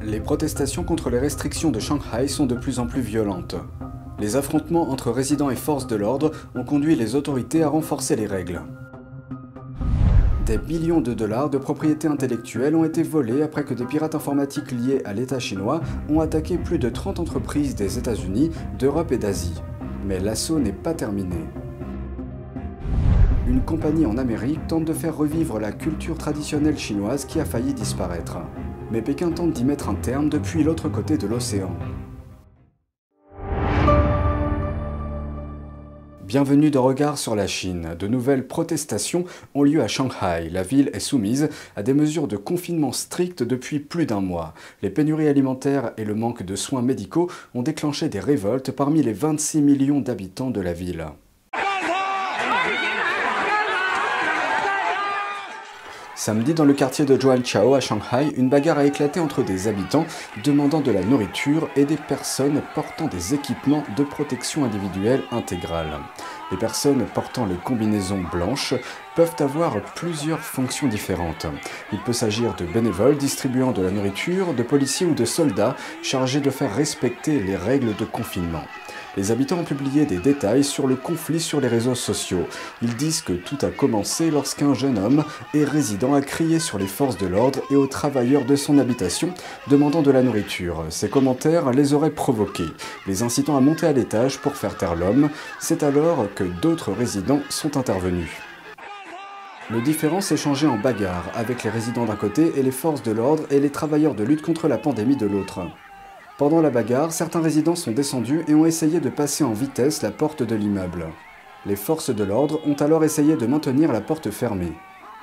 Les protestations contre les restrictions de Shanghai sont de plus en plus violentes. Les affrontements entre résidents et forces de l'ordre ont conduit les autorités à renforcer les règles. Des millions de dollars de propriété intellectuelle ont été volés après que des pirates informatiques liés à l'État chinois ont attaqué plus de 30 entreprises des États-Unis, d'Europe et d'Asie. Mais l'assaut n'est pas terminé. Une compagnie en Amérique tente de faire revivre la culture traditionnelle chinoise qui a failli disparaître. Mais Pékin tente d'y mettre un terme depuis l'autre côté de l'océan. Bienvenue dans Regard sur la Chine. De nouvelles protestations ont lieu à Shanghai. La ville est soumise à des mesures de confinement strictes depuis plus d'un mois. Les pénuries alimentaires et le manque de soins médicaux ont déclenché des révoltes parmi les 26 millions d'habitants de la ville. Samedi, dans le quartier de Zhuangqiao à Shanghai, une bagarre a éclaté entre des habitants demandant de la nourriture et des personnes portant des équipements de protection individuelle intégrale. Les personnes portant les combinaisons blanches peuvent avoir plusieurs fonctions différentes. Il peut s'agir de bénévoles distribuant de la nourriture, de policiers ou de soldats chargés de faire respecter les règles de confinement. Les habitants ont publié des détails sur le conflit sur les réseaux sociaux. Ils disent que tout a commencé lorsqu'un jeune homme et résident a crié sur les forces de l'ordre et aux travailleurs de son habitation, demandant de la nourriture. Ces commentaires les auraient provoqués, les incitant à monter à l'étage pour faire taire l'homme. C'est alors que d'autres résidents sont intervenus. Le différend s'est changé en bagarre, avec les résidents d'un côté et les forces de l'ordre et les travailleurs de lutte contre la pandémie de l'autre. Pendant la bagarre, certains résidents sont descendus et ont essayé de passer en vitesse la porte de l'immeuble. Les forces de l'ordre ont alors essayé de maintenir la porte fermée.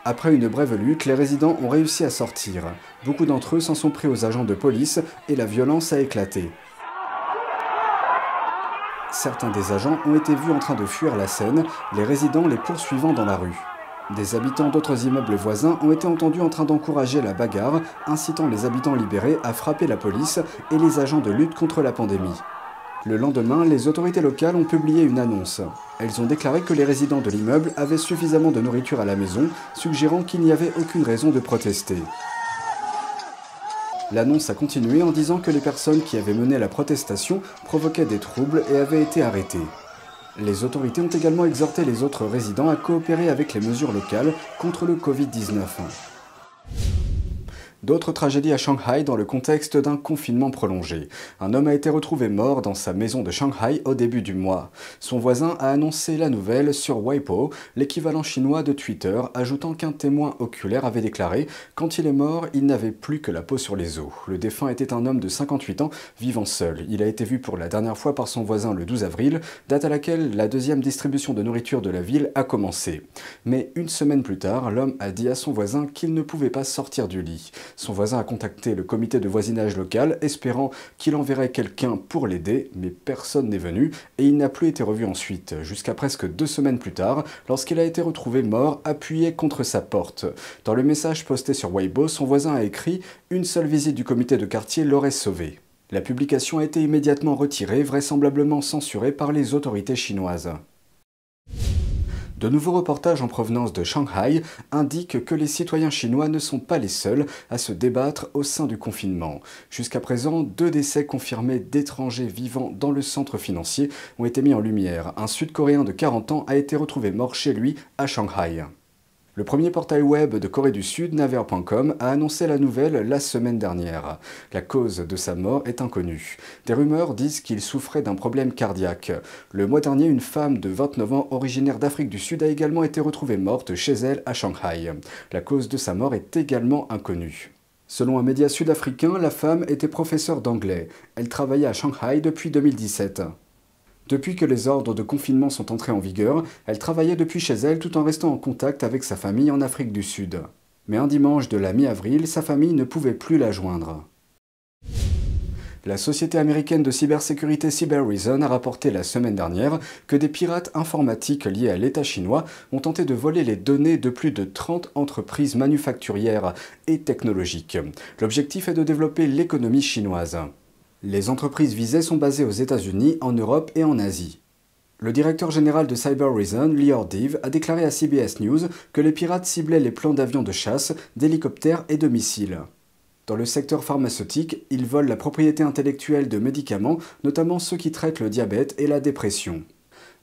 Après une brève lutte, les résidents ont réussi à sortir. Beaucoup d'entre eux s'en sont pris aux agents de police et la violence a éclaté. Certains des agents ont été vus en train de fuir la scène, les résidents les poursuivant dans la rue. Des habitants d'autres immeubles voisins ont été entendus en train d'encourager la bagarre, incitant les habitants libérés à frapper la police et les agents de lutte contre la pandémie. Le lendemain, les autorités locales ont publié une annonce. Elles ont déclaré que les résidents de l'immeuble avaient suffisamment de nourriture à la maison, suggérant qu'il n'y avait aucune raison de protester. L'annonce a continué en disant que les personnes qui avaient mené la protestation provoquaient des troubles et avaient été arrêtées. Les autorités ont également exhorté les autres résidents à coopérer avec les mesures locales contre le Covid-19. D'autres tragédies à Shanghai dans le contexte d'un confinement prolongé. Un homme a été retrouvé mort dans sa maison de Shanghai au début du mois. Son voisin a annoncé la nouvelle sur Weibo, l'équivalent chinois de Twitter, ajoutant qu'un témoin oculaire avait déclaré « Quand il est mort, il n'avait plus que la peau sur les os ». Le défunt était un homme de 58 ans, vivant seul. Il a été vu pour la dernière fois par son voisin le 12 avril, date à laquelle la deuxième distribution de nourriture de la ville a commencé. Mais une semaine plus tard, l'homme a dit à son voisin qu'il ne pouvait pas sortir du lit. Son voisin a contacté le comité de voisinage local, espérant qu'il enverrait quelqu'un pour l'aider, mais personne n'est venu et il n'a plus été revu ensuite, jusqu'à presque 2 semaines plus tard, lorsqu'il a été retrouvé mort, appuyé contre sa porte. Dans le message posté sur Weibo, son voisin a écrit « Une seule visite du comité de quartier l'aurait sauvé ». La publication a été immédiatement retirée, vraisemblablement censurée par les autorités chinoises. De nouveaux reportages en provenance de Shanghai indiquent que les citoyens chinois ne sont pas les seuls à se débattre au sein du confinement. Jusqu'à présent, 2 décès confirmés d'étrangers vivant dans le centre financier ont été mis en lumière. Un Sud-Coréen de 40 ans a été retrouvé mort chez lui à Shanghai. Le premier portail web de Corée du Sud, Naver.com, a annoncé la nouvelle la semaine dernière. La cause de sa mort est inconnue. Des rumeurs disent qu'il souffrait d'un problème cardiaque. Le mois dernier, une femme de 29 ans originaire d'Afrique du Sud a également été retrouvée morte chez elle à Shanghai. La cause de sa mort est également inconnue. Selon un média sud-africain, la femme était professeure d'anglais. Elle travaillait à Shanghai depuis 2017. Depuis que les ordres de confinement sont entrés en vigueur, elle travaillait depuis chez elle tout en restant en contact avec sa famille en Afrique du Sud. Mais un dimanche de la mi-avril, sa famille ne pouvait plus la joindre. La société américaine de cybersécurité Cybereason a rapporté la semaine dernière que des pirates informatiques liés à l'État chinois ont tenté de voler les données de plus de 30 entreprises manufacturières et technologiques. L'objectif est de développer l'économie chinoise. Les entreprises visées sont basées aux États-Unis, en Europe et en Asie. Le directeur général de Cybereason, Lior Div, a déclaré à CBS News que les pirates ciblaient les plans d'avions de chasse, d'hélicoptères et de missiles. Dans le secteur pharmaceutique, ils volent la propriété intellectuelle de médicaments, notamment ceux qui traitent le diabète et la dépression.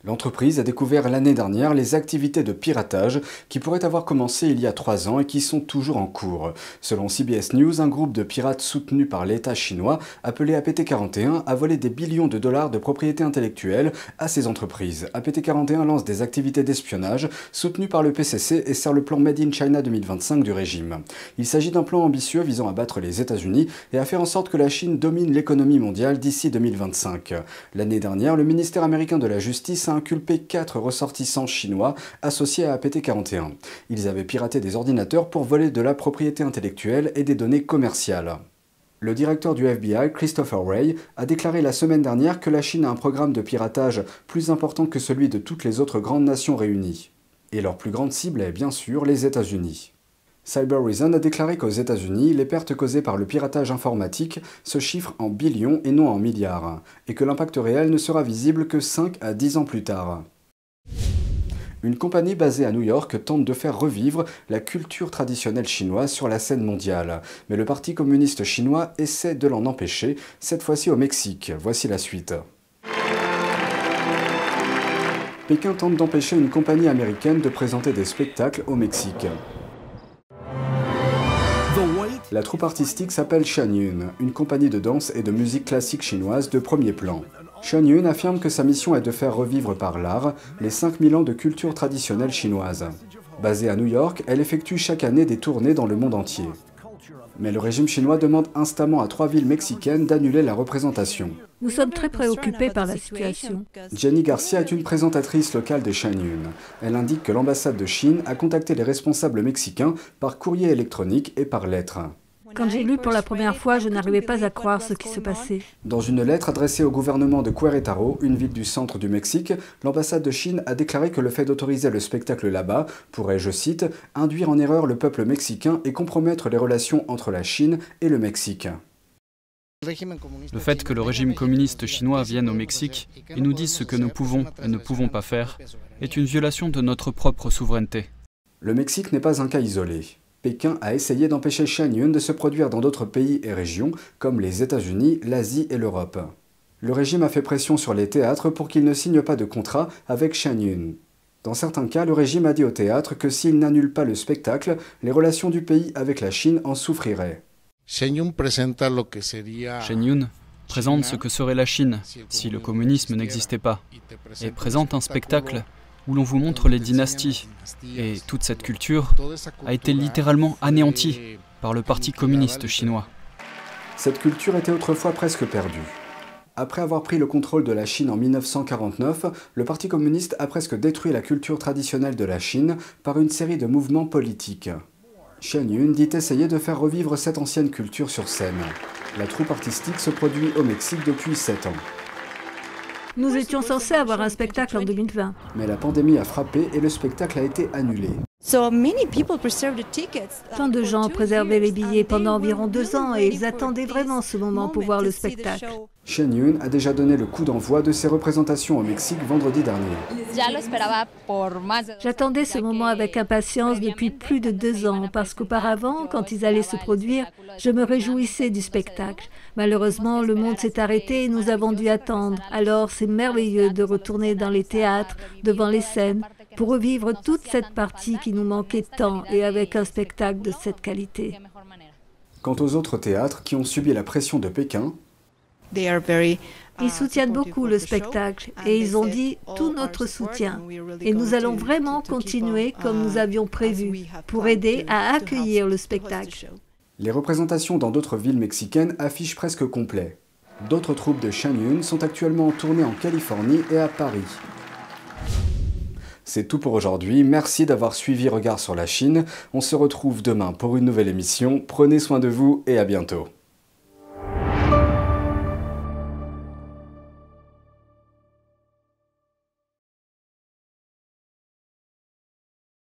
L'entreprise a découvert l'année dernière les activités de piratage qui pourraient avoir commencé il y a 3 ans et qui sont toujours en cours. Selon CBS News, un groupe de pirates soutenu par l'État chinois, appelé APT41, a volé des billions de dollars de propriété intellectuelle à ces entreprises. APT41 lance des activités d'espionnage soutenues par le PCC et sert le plan Made in China 2025 du régime. Il s'agit d'un plan ambitieux visant à battre les États-Unis et à faire en sorte que la Chine domine l'économie mondiale d'ici 2025. L'année dernière, le ministère américain de la Justice a inculpé 4 ressortissants chinois associés à APT41. Ils avaient piraté des ordinateurs pour voler de la propriété intellectuelle et des données commerciales. Le directeur du FBI, Christopher Wray, a déclaré la semaine dernière que la Chine a un programme de piratage plus important que celui de toutes les autres grandes nations réunies. Et leur plus grande cible est bien sûr les États-Unis. Cybereason a déclaré qu'aux États-Unis, les pertes causées par le piratage informatique se chiffrent en billions et non en milliards, et que l'impact réel ne sera visible que 5 à 10 ans plus tard. Une compagnie basée à New York tente de faire revivre la culture traditionnelle chinoise sur la scène mondiale, mais le Parti communiste chinois essaie de l'en empêcher, cette fois-ci au Mexique. Voici la suite. Pékin tente d'empêcher une compagnie américaine de présenter des spectacles au Mexique. La troupe artistique s'appelle Shanyun, une compagnie de danse et de musique classique chinoise de premier plan. Shanyun affirme que sa mission est de faire revivre par l'art les 5000 ans de culture traditionnelle chinoise. Basée à New York, elle effectue chaque année des tournées dans le monde entier. Mais le régime chinois demande instamment à 3 villes mexicaines d'annuler la représentation. Nous sommes très préoccupés par la situation. Jenny Garcia est une présentatrice locale de Shanyun. Elle indique que l'ambassade de Chine a contacté les responsables mexicains par courrier électronique et par lettre. Quand j'ai lu pour la première fois, je n'arrivais pas à croire ce qui se passait. Dans une lettre adressée au gouvernement de Querétaro, une ville du centre du Mexique, l'ambassade de Chine a déclaré que le fait d'autoriser le spectacle là-bas pourrait, je cite, « induire en erreur le peuple mexicain et compromettre les relations entre la Chine et le Mexique ». Le fait que le régime communiste chinois vienne au Mexique et nous dise ce que nous pouvons et ne pouvons pas faire est une violation de notre propre souveraineté. Le Mexique n'est pas un cas isolé. Pékin a essayé d'empêcher Shanyun de se produire dans d'autres pays et régions, comme les États-Unis, l'Asie et l'Europe. Le régime a fait pression sur les théâtres pour qu'ils ne signent pas de contrat avec Shanyun. Dans certains cas, le régime a dit au théâtre que s'il n'annule pas le spectacle, les relations du pays avec la Chine en souffriraient. Shenyun présente ce que serait la Chine si le communisme n'existait pas, et présente un spectacle où l'on vous montre les dynasties, et toute cette culture a été littéralement anéantie par le Parti communiste chinois. Cette culture était autrefois presque perdue. Après avoir pris le contrôle de la Chine en 1949, le Parti communiste a presque détruit la culture traditionnelle de la Chine par une série de mouvements politiques. Shanyun dit essayer de faire revivre cette ancienne culture sur scène. La troupe artistique se produit au Mexique depuis 7 ans. Nous étions censés avoir un spectacle en 2020. Mais la pandémie a frappé et le spectacle a été annulé. Tant de gens préservaient les billets pendant environ 2 ans et ils attendaient vraiment ce moment pour voir le spectacle. Shanyun a déjà donné le coup d'envoi de ses représentations au Mexique vendredi dernier. J'attendais ce moment avec impatience depuis plus de 2 ans parce qu'auparavant, quand ils allaient se produire, je me réjouissais du spectacle. Malheureusement, le monde s'est arrêté et nous avons dû attendre. Alors, c'est merveilleux de retourner dans les théâtres, devant les scènes, pour revivre toute cette partie qui nous manquait tant et avec un spectacle de cette qualité. Quant aux autres théâtres qui ont subi la pression de Pékin, ils soutiennent beaucoup le spectacle et ils ont dit tout notre soutien. Et nous allons vraiment continuer comme nous avions prévu pour aider à accueillir le spectacle. Les représentations dans d'autres villes mexicaines affichent presque complet. D'autres troupes de Shanyun sont actuellement en tournée en Californie et à Paris. C'est tout pour aujourd'hui, merci d'avoir suivi Regard sur la Chine. On se retrouve demain pour une nouvelle émission. Prenez soin de vous et à bientôt.